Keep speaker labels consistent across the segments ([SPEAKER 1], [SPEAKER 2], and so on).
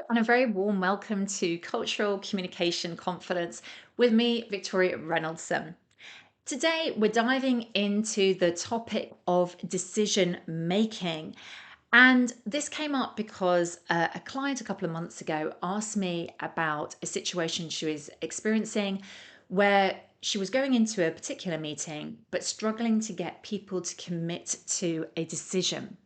[SPEAKER 1] and a very warm welcome to Cultural Communication Confidence with me, Victoria Reynoldson. Today, we're diving into the topic of decision making. And this came up because a client a couple of months ago asked me about a situation she was experiencing where she was going into a particular meeting but struggling to get people to commit to a decision.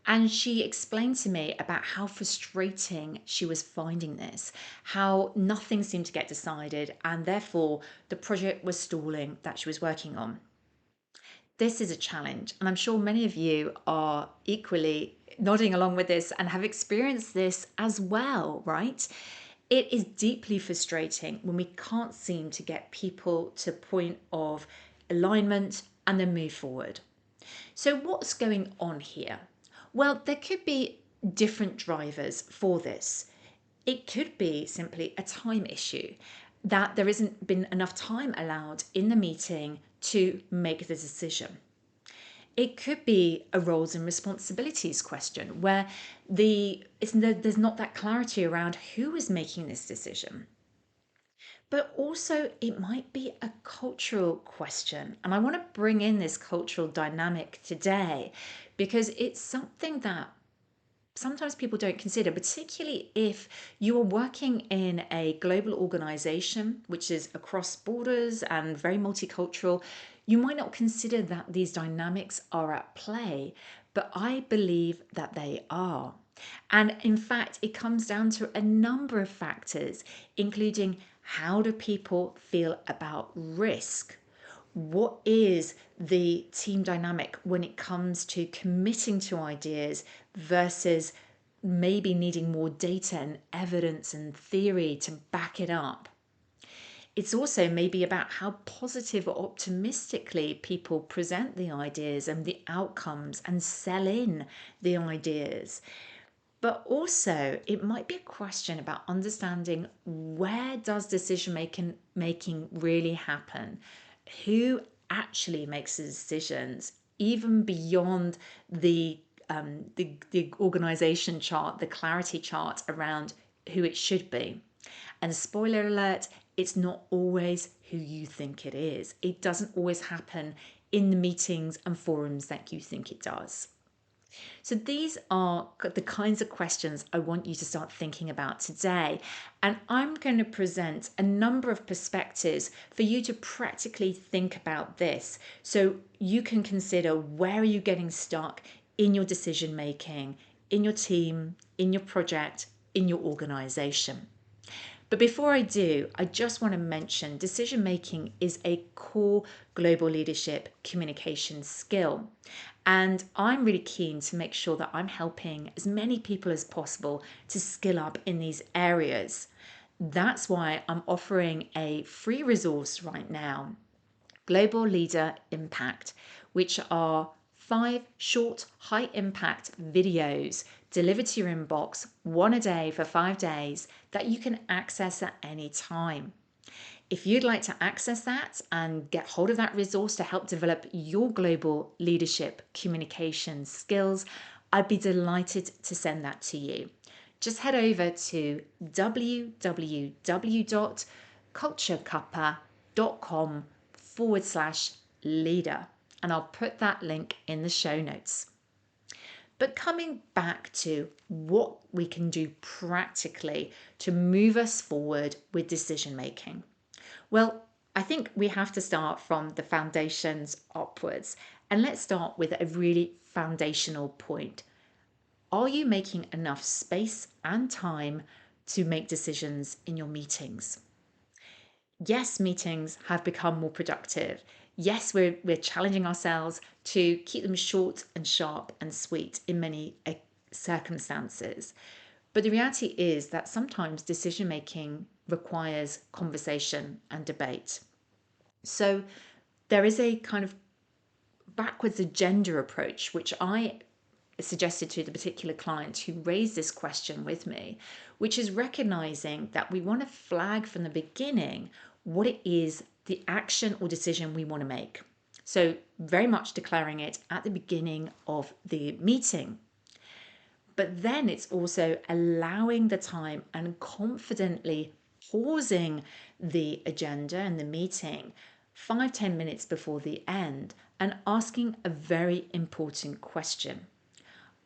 [SPEAKER 1] And she explained to me about how frustrating she was finding this, how nothing seemed to get decided, and therefore the project was stalling that she was working on. This is a challenge, and I'm sure many of you are equally nodding along with this and have experienced this as well, right? It is deeply frustrating when we can't seem to get people to a point of alignment and then move forward. So, what's going on here? Well, there could be different drivers for this. It could be simply a time issue, that there isn't been enough time allowed in the meeting to make the decision. It could be a roles and responsibilities question where there's not that clarity around who is making this decision. But also, it might be a cultural question. And I want to bring in this cultural dynamic today because it's something that sometimes people don't consider, particularly if you are working in a global organization, which is across borders and very multicultural. You might not consider that these dynamics are at play, but I believe that they are. And in fact, it comes down to a number of factors, including how do people feel about risk? What is the team dynamic when it comes to committing to ideas versus maybe needing more data and evidence and theory to back it up? It's also maybe about how positive or optimistically people present the ideas and the outcomes and sell in the ideas. But also, it might be a question about understanding where does decision making really happen? Who actually makes the decisions, even beyond the organization chart, the clarity chart around who it should be. And spoiler alert, it's not always who you think it is. It doesn't always happen in the meetings and forums that you think it does. So these are the kinds of questions I want you to start thinking about today. And I'm going to present a number of perspectives for you to practically think about this so you can consider where are you getting stuck in your decision making, in your team, in your project, in your organization. But before I do, I just want to mention decision making is a core global leadership communication skill. And I'm really keen to make sure that I'm helping as many people as possible to skill up in these areas. That's why I'm offering a free resource right now, Global Leader Impact, which are 5 short, high impact videos delivered to your inbox, one a day for 5 days, that you can access at any time. If you'd like to access that and get hold of that resource to help develop your global leadership communication skills, I'd be delighted to send that to you. Just head over to www.culturecuppa.com/leader and I'll put that link in the show notes. But coming back to what we can do practically to move us forward with decision making. Well, I think we have to start from the foundations upwards. And let's start with a really foundational point. Are you making enough space and time to make decisions in your meetings? Yes, meetings have become more productive. Yes, we're challenging ourselves to keep them short and sharp and sweet in many circumstances. But the reality is that sometimes decision making requires conversation and debate. So there is a kind of backwards agenda approach, which I suggested to the particular client who raised this question with me, which is recognizing that we want to flag from the beginning what it is, the action or decision we want to make. So, very much declaring it at the beginning of the meeting. But then it's also allowing the time and confidently pausing the agenda and the meeting 5-10 minutes before the end and asking a very important question.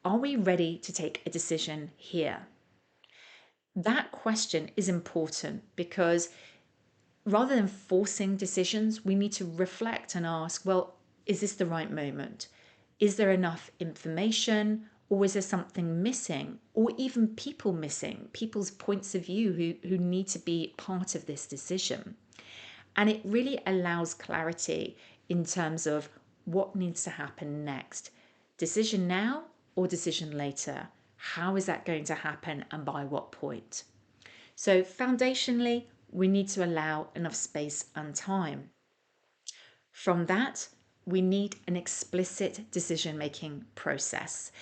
[SPEAKER 1] Are we ready to take a decision here? That question is important because rather than forcing decisions, we need to reflect and ask, well, is this the right moment? Is there enough information? Or is there something missing? Or even people missing, people's points of view who need to be part of this decision? And it really allows clarity in terms of what needs to happen next. Decision now or decision later? How is that going to happen and by what point? So, foundationally, we need to allow enough space and time. From that, we need an explicit decision making process.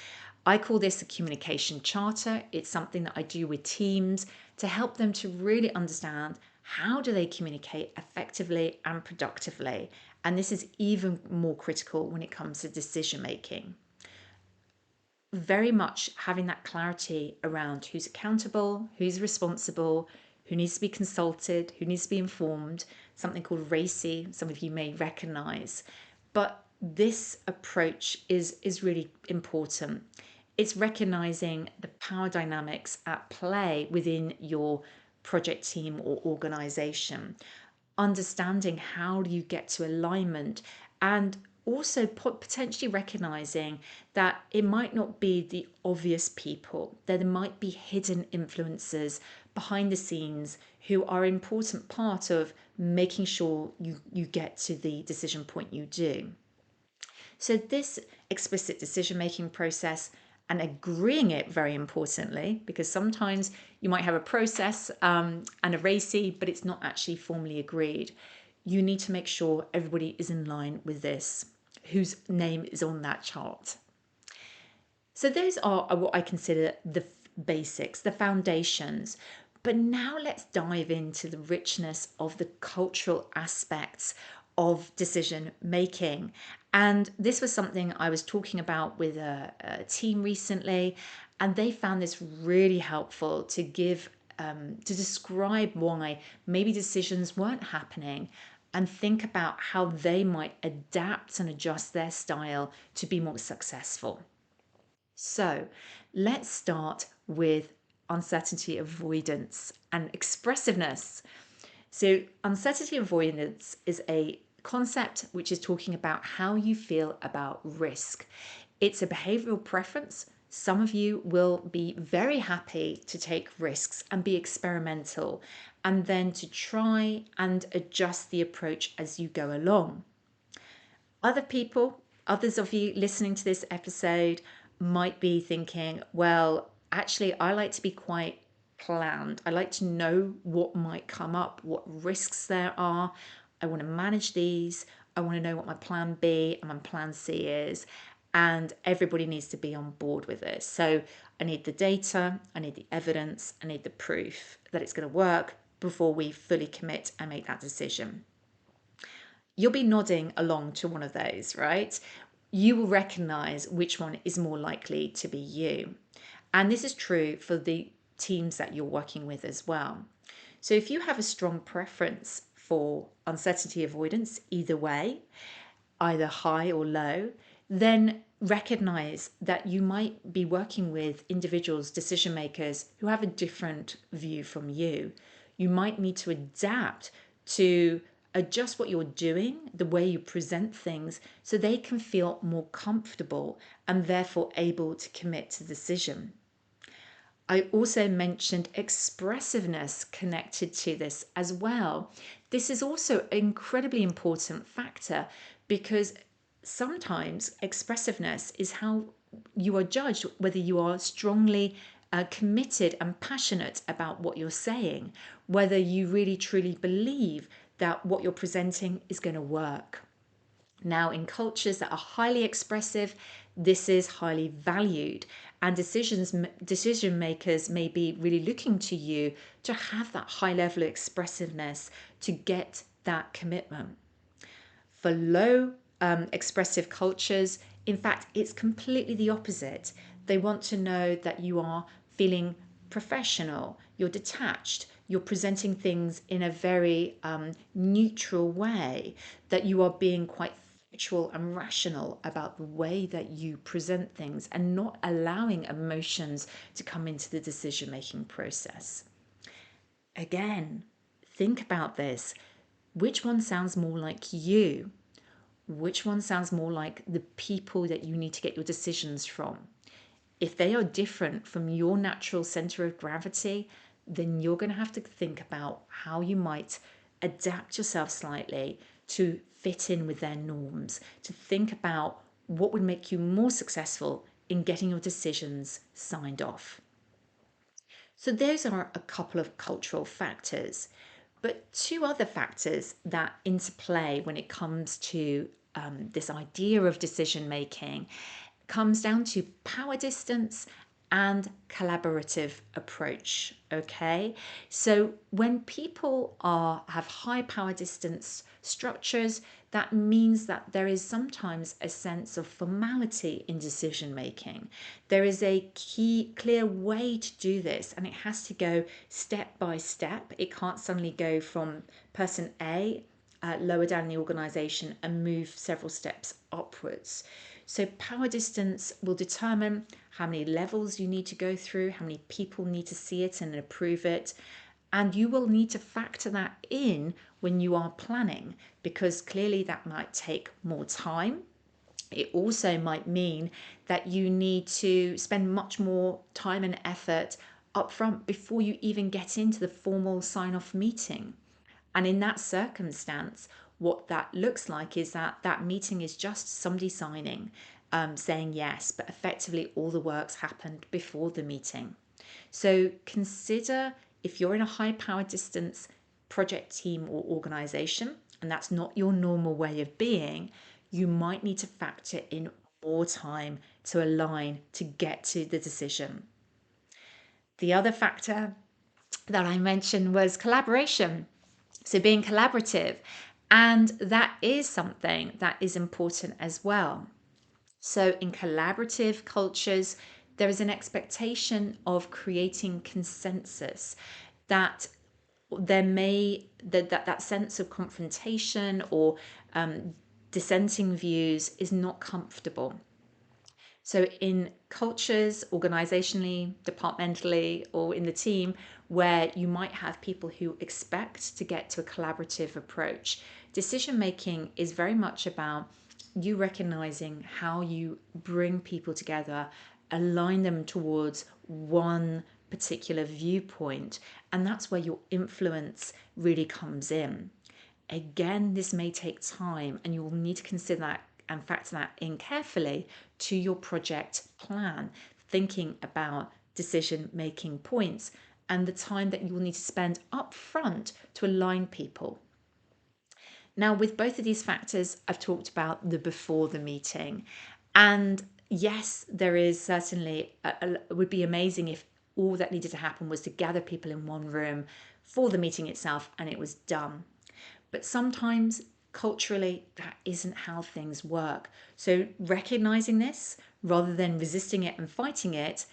[SPEAKER 1] I call this a communication charter. It's something that I do with teams to help them to really understand how do they communicate effectively and productively. And this is even more critical when it comes to decision making. Very much having that clarity around who's accountable, who's responsible, who needs to be consulted, who needs to be informed, something called RACI, some of you may recognize. But this approach is really important. It's recognizing the power dynamics at play within your project team or organization, understanding how do you get to alignment, and also potentially recognizing that it might not be the obvious people, that there might be hidden influences behind the scenes who are an important part of making sure you get to the decision point you do. So, this explicit decision making process and agreeing it very importantly, because sometimes you might have a process and a RACI, but it's not actually formally agreed. You need to make sure everybody is in line with this, whose name is on that chart. So, those are what I consider the basics, the foundations. But now let's dive into the richness of the cultural aspects of decision making. And this was something I was talking about with a team recently, and they found this really helpful to give to describe why maybe decisions weren't happening and think about how they might adapt and adjust their style to be more successful. So let's start with uncertainty avoidance and expressiveness. So, uncertainty avoidance is a concept which is talking about how you feel about risk. It's a behavioral preference. Some of you will be very happy to take risks and be experimental, and then to try and adjust the approach as you go along. Other people, others of you listening to this episode, might be thinking, well, actually, I like to be quite planned. I like to know what might come up, what risks there are. I want to manage these. I want to know what my plan B and my plan C is. And everybody needs to be on board with this. So I need the data, I need the evidence, I need the proof that it's going to work before we fully commit and make that decision. You'll be nodding along to one of those, right? You will recognize which one is more likely to be you. And this is true for the teams that you're working with as well. So if you have a strong preference for uncertainty avoidance, either way, either high or low, then recognize that you might be working with individuals, decision makers who have a different view from you. You might need to adapt to adjust what you're doing, the way you present things, so they can feel more comfortable and therefore able to commit to the decision. I also mentioned expressiveness connected to this as well. This is also an incredibly important factor because sometimes expressiveness is how you are judged, whether you are strongly committed and passionate about what you're saying, whether you really truly believe that what you're presenting is going to work. Now, in cultures that are highly expressive, this is highly valued, and decision makers may be really looking to you to have that high level of expressiveness to get that commitment. For low expressive cultures, in fact, it's completely the opposite. They want to know that you are feeling professional, you're detached, you're presenting things in a very neutral way, that you are being quite factual and rational about the way that you present things and not allowing emotions to come into the decision making process. Again, think about this. Which one sounds more like you? Which one sounds more like the people that you need to get your decisions from? If they are different from your natural center of gravity, then you're going to have to think about how you might adapt yourself slightly to fit in with their norms, to think about what would make you more successful in getting your decisions signed off. So, those are a couple of cultural factors. But two other factors that interplay when it comes to this idea of decision making comes down to power distance and collaborative approach. Okay, so when people have high power distance structures, that means that there is sometimes a sense of formality in decision making. There is a clear way to do this, and it has to go step by step. It can't suddenly go from person A lower down in the organization and move several steps upwards. So, power distance will determine how many levels you need to go through, how many people need to see it and approve it. And you will need to factor that in when you are planning, because clearly that might take more time. It also might mean that you need to spend much more time and effort upfront before you even get into the formal sign off meeting. And in that circumstance, what that looks like is that that meeting is just somebody signing, saying yes, but effectively all the work's happened before the meeting. So consider, if you're in a high power distance project team or organization, and that's not your normal way of being, you might need to factor in more time to align to get to the decision. The other factor that I mentioned was collaboration. So being collaborative. And that is something that is important as well. So in collaborative cultures, there is an expectation of creating consensus, that there may that sense of confrontation or dissenting views is not comfortable. So, in cultures, organizationally, departmentally, or in the team, where you might have people who expect to get to a collaborative approach, decision making is very much about you recognizing how you bring people together, align them towards one particular viewpoint, and that's where your influence really comes in. Again, this may take time, and you will need to consider that and factor that in carefully to your project plan, thinking about decision making points and the time that you will need to spend up front to align people. Now, with both of these factors, I've talked about the before the meeting. And yes, there is certainly, it would be amazing if all that needed to happen was to gather people in one room for the meeting itself and it was done. But sometimes culturally, that isn't how things work. So recognizing this rather than resisting it and fighting it,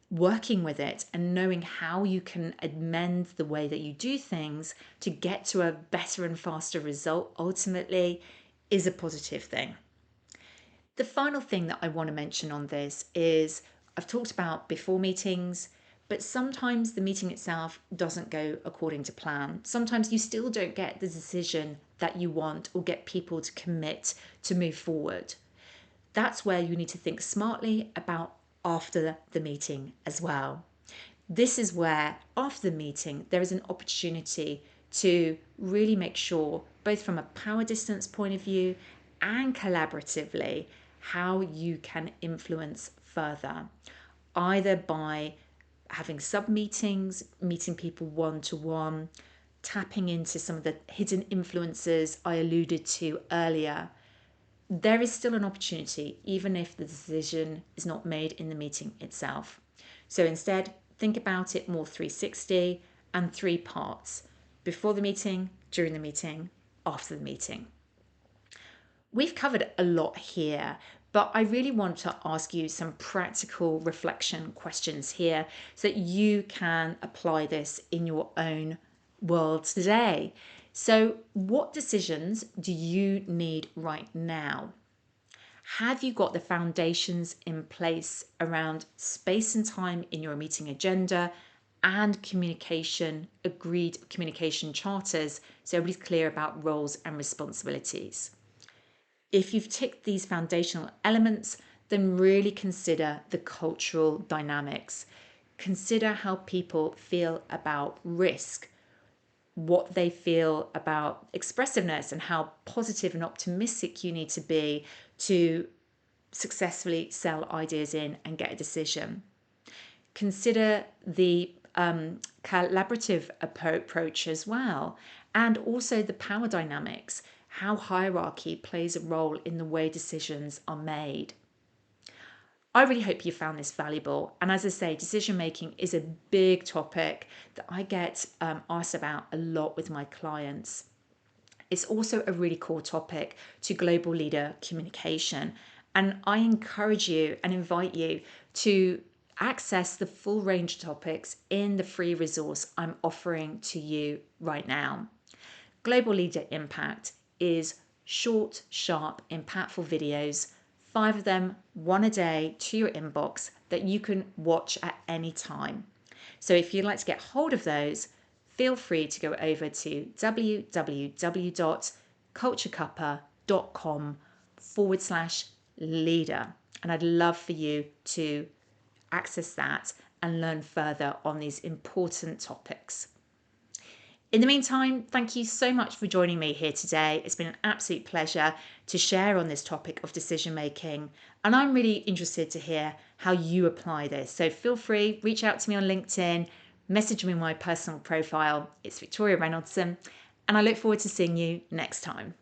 [SPEAKER 1] working with it and knowing how you can amend the way that you do things to get to a better and faster result ultimately is a positive thing. The final thing that I want to mention on this is I've talked about before meetings, but sometimes the meeting itself doesn't go according to plan. Sometimes you still don't get the decision that you want or get people to commit to move forward. That's where you need to think smartly about after the meeting as well. This is where, after the meeting, there is an opportunity to really make sure, both from a power distance point of view and collaboratively, how you can influence further, either by having sub meetings, meeting people one to one, tapping into some of the hidden influences I alluded to earlier. There is still an opportunity, even if the decision is not made in the meeting itself. So instead, think about it more 360 and three parts: before the meeting, during the meeting, after the meeting. We've covered a lot here, But I really want to ask you some practical reflection questions here so that you can apply this in your own world today. So, what decisions do you need right now? Have you got the foundations in place around space and time in your meeting agenda and communication, agreed communication charters, so everybody's clear about roles and responsibilities? If you've ticked these foundational elements, then really consider the cultural dynamics. Consider how people feel about risk, what they feel about expressiveness, and how positive and optimistic you need to be to successfully sell ideas in and get a decision. Consider the collaborative approach as well, and also the power dynamics, how hierarchy plays a role in the way decisions are made. I really hope you found this valuable. And as I say, decision making is a big topic that I get asked about a lot with my clients. It's also a really core topic to global leader communication. And I encourage you and invite you to access the full range of topics in the free resource I'm offering to you right now. Global Leader Impact is short, sharp, impactful videos, 5 of them, one a day to your inbox that you can watch at any time. So if you'd like to get hold of those, feel free to go over to www.culturecuppa.com/leader. And I'd love for you to access that and learn further on these important topics. In the meantime, thank you so much for joining me here today. It's been an absolute pleasure to share on this topic of decision making. And I'm really interested to hear how you apply this. So feel free, reach out to me on LinkedIn, message me on my personal profile. It's Victoria Reynoldson. And I look forward to seeing you next time.